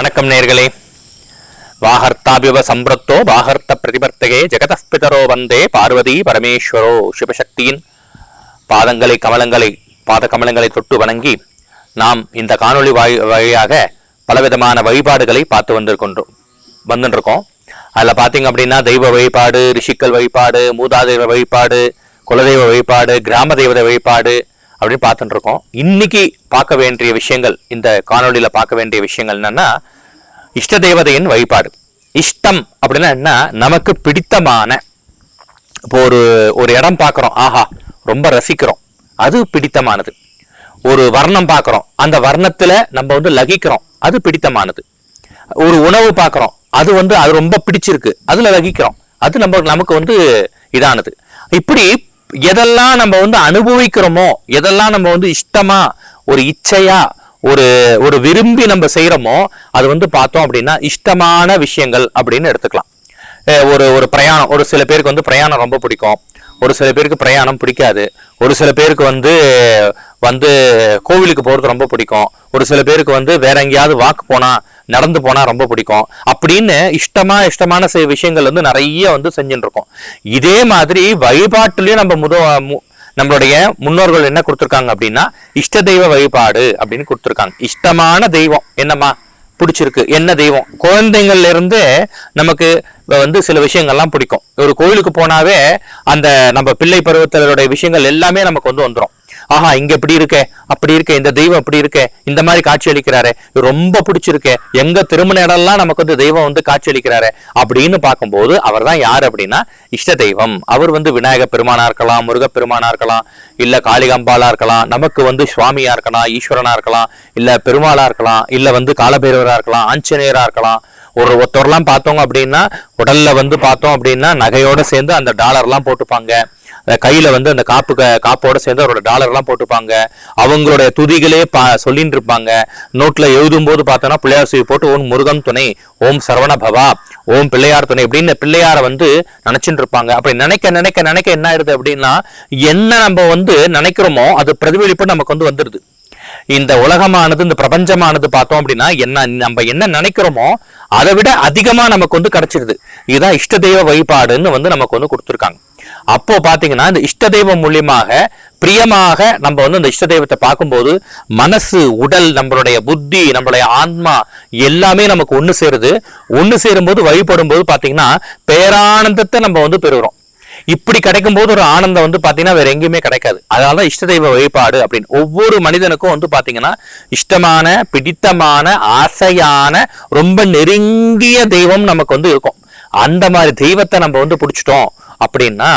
வணக்கம் நேர்களே. வாஹர்த்தாபிவ சம்பிரத்தோ வாஹர்த்த பிரதிபர்த்தகே ஜெகதஸ்பிதரோ வந்தே பார்வதி பரமேஸ்வரோ. சிவசக்தியின் பாத கமலங்களை தொட்டு வணங்கி நாம் இந்த காணொளி வழியாக பலவிதமான வழிபாடுகளை பார்த்து வந்துருக்கோம். அதில் பார்த்தீங்க அப்படின்னா தெய்வ வழிபாடு, ரிஷிக்கல் வழிபாடு, மூதாதெய்வ வழிபாடு, குலதெய்வ வழிபாடு, கிராம தெய்வத வழிபாடு அப்படின்னு பார்த்துட்டு இருக்கோம். இன்னைக்கு பார்க்க வேண்டிய விஷயங்கள், இந்த காணொலியில பார்க்க வேண்டிய விஷயங்கள் என்னன்னா, இஷ்ட தேவதையின் வழிபாடு. இஷ்டம் அப்படின்னா என்ன? நமக்கு பிடித்தமான, இப்போ ஒரு இடம் பார்க்குறோம், ஆஹா ரொம்ப ரசிக்கிறோம், அது பிடித்தமானது. ஒரு வர்ணம் பார்க்குறோம், அந்த வர்ணத்துல நம்ம லகிக்கிறோம், அது பிடித்தமானது. ஒரு உணவு பார்க்குறோம், அது அது ரொம்ப பிடிச்சிருக்கு, அதுல லகிக்கிறோம், அது நமக்கு இதானது. இப்படி எதெல்லாம் நம்ம அனுபவிக்கிறோமோ, எதெல்லாம் நம்ம இஷ்டமா, ஒரு இச்சையா, ஒரு விரும்பி நம்ம செய்யறோமோ, அது பார்த்தோம் அப்படின்னா இஷ்டமான விஷயங்கள் அப்படின்னு எடுத்துக்கலாம். ஒரு பிரயாணம், ஒரு சில பேருக்கு பிரயாணம் ரொம்ப பிடிக்கும், ஒரு சில பேருக்கு பிரயாணம் பிடிக்காது, ஒரு சில பேருக்கு கோவிலுக்கு போறது ரொம்ப பிடிக்கும், ஒரு சில பேருக்கு வேற எங்கேயாவது வாக்கு போனா, நடந்து போனா ரொம்ப பிடிக்கும். அப்படின்னு இஷ்டமான விஷயங்கள் நிறைய செஞ்சுட்டு இருக்கோம். இதே மாதிரி வழிபாட்டுலயும் நம்மளுடைய முன்னோர்கள் என்ன கொடுத்துருக்காங்க அப்படின்னா, இஷ்ட தெய்வ வழிபாடு அப்படின்னு கொடுத்துருக்காங்க. இஷ்டமான தெய்வம் என்னம்மா பிடிச்சிருக்கு, என்ன தெய்வம்? குழந்தைங்கள்ல இருந்து நமக்கு சில விஷயங்கள்லாம் பிடிக்கும். ஒரு கோயிலுக்கு போனாவே அந்த நம்ம பிள்ளை பருவத்தினருடைய விஷயங்கள் எல்லாமே நமக்கு வந்துடும். ஆஹா, இங்க இப்படி இருக்கே, அப்படி இருக்கே, இந்த தெய்வம் அப்படி இருக்கே, இந்த மாதிரி காட்சி அளிக்கிறாரு, ரொம்ப பிடிச்சிருக்கே, எங்க திருமண இடம்லாம் நமக்கு தெய்வம் காட்சி அளிக்கிறாரு அப்படின்னு பார்க்கும்போது அவர் தான் யாரு அப்படின்னா இஷ்ட தெய்வம். அவர் விநாயகர் பெருமானா இருக்கலாம், முருகப் பெருமானா இருக்கலாம், இல்ல காளிகாம்பாலா இருக்கலாம், நமக்கு சுவாமியா இருக்கலாம், ஈஸ்வரனா இருக்கலாம், இல்ல பெருமாளா இருக்கலாம், இல்ல காலபைரவரா இருக்கலாம், ஆஞ்சநேயரா இருக்கலாம். ஒருத்தர்லாம் பார்த்தோங்க அப்படின்னா உடல்ல பார்த்தோம் அப்படின்னா நகையோட சேர்ந்து அந்த டாலர்லாம் போட்டுப்பாங்க, கையில அந்த காப்போட சேர்ந்து அவரோட டாலர்லாம் போட்டுப்பாங்க, அவங்களுடைய துதிகளே சொல்லிட்டு இருப்பாங்க. நோட்ல எழுதும் போது பார்த்தோம்னா பிள்ளையார் சுவி போட்டு ஓம் முருகன் துணை, ஓம் சரவண பவா, ஓம் பிள்ளையார் துணை அப்படின்னு பிள்ளையார நினைச்சுட்டு இருப்பாங்க. அப்படி நினைக்க என்ன ஆயிடுது அப்படின்னா, என்ன நம்ம நினைக்கிறோமோ அது பிரதிபலிப்பு நமக்கு வந்துடுது. இந்த உலகமானது, இந்த பிரபஞ்சமானது பார்த்தோம் அப்படின்னா நம்ம என்ன நினைக்கிறோமோ அதை விட அதிகமா நமக்கு கிடைச்சிருது. இதுதான் இஷ்ட தெய்வ வழிபாடுன்னு நமக்கு கொடுத்துருக்காங்க. அப்போ பாத்தீங்கன்னா இந்த இஷ்ட தெய்வம் மூலியமாக பிரியமாக நம்ம இந்த இஷ்ட தெய்வத்தை பார்க்கும்போது மனசு, உடல், நம்மளுடைய புத்தி, நம்மளுடைய ஆன்மா எல்லாமே நமக்கு ஒண்ணு சேருது. ஒண்ணு சேரும் போது வழிபடும் போது பாத்தீங்கன்னா பேரானந்தத்தை நம்ம பெறுகிறோம். இப்படி கிடைக்கும் போது ஒரு ஆனந்தம் பாத்தீங்கன்னா வேற எங்கேயுமே கிடைக்காது. அதனாலதான் இஷ்ட தெய்வ வழிபாடு அப்படின்னு. ஒவ்வொரு மனிதனுக்கும் பாத்தீங்கன்னா இஷ்டமான, பிடித்தமான, ஆசையான, ரொம்ப நெருங்கிய தெய்வம் நமக்கு இருக்கும். அந்த மாதிரி தெய்வத்தை நம்ம பிடிச்சிட்டோம் அப்படின்னா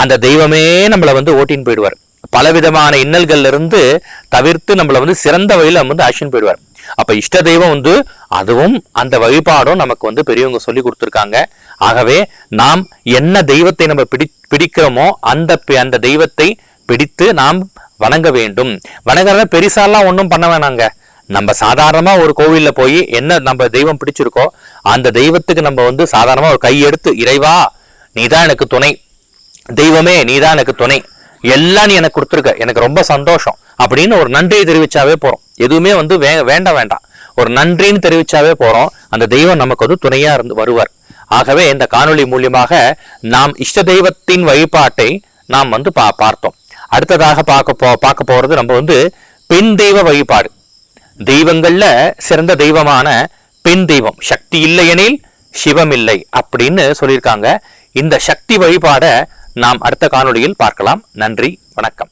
அந்த தெய்வமே நம்மளை ஓட்டின்னு போயிடுவார். பலவிதமான இன்னல்கள்ல இருந்து தவிர்த்து நம்மளை சிறந்த வழியில ஆசின்னு போயிடுவார். அப்ப இஷ்ட தெய்வம் அதுவும் அந்த வழிபாடும் நமக்கு பெரியவங்க சொல்லி கொடுத்துருக்காங்க. ஆகவே நாம் என்ன தெய்வத்தை நம்ம பிடிக்கிறோமோ அந்த தெய்வத்தை பிடித்து நாம் வணங்க வேண்டும். வணங்குறத பெருசாலாம் ஒன்றும் பண்ண வேணாங்க. நம்ம சாதாரணமா ஒரு கோவில்ல போய் என்ன நம்ம தெய்வம் பிடிச்சிருக்கோ அந்த தெய்வத்துக்கு நம்ம சாதாரணமா ஒரு கையெடுத்து, இறைவா நீதான் எனக்கு துணை, தெய்வமே நீதான் எனக்கு துணை, எல்லாம் நீ எனக்கு கொடுத்துருக்க, எனக்கு ரொம்ப சந்தோஷம் அப்படின்னு ஒரு நன்றியை தெரிவிச்சாவே போறோம். எதுவுமே வேண்டாம், ஒரு நன்றின்னு தெரிவிச்சாவே போறோம். அந்த தெய்வம் நமக்கு துணையா வருவார். ஆகவே இந்த காணொளி மூலியமாக நாம் இஷ்ட தெய்வத்தின் வழிபாட்டை நாம் பார்த்தோம். அடுத்ததாக பார்க்க போறது நம்ம பெண் தெய்வ வழிபாடு. தெய்வங்கள்ல சிறந்த தெய்வமான பெண் தெய்வம். சக்தி இல்லையெனில் சிவம் இல்லை அப்படின்னு சொல்லியிருக்காங்க. இந்த சக்தி வழிபாட நாம் அடுத்த காணொளியில் பார்க்கலாம். நன்றி, வணக்கம்.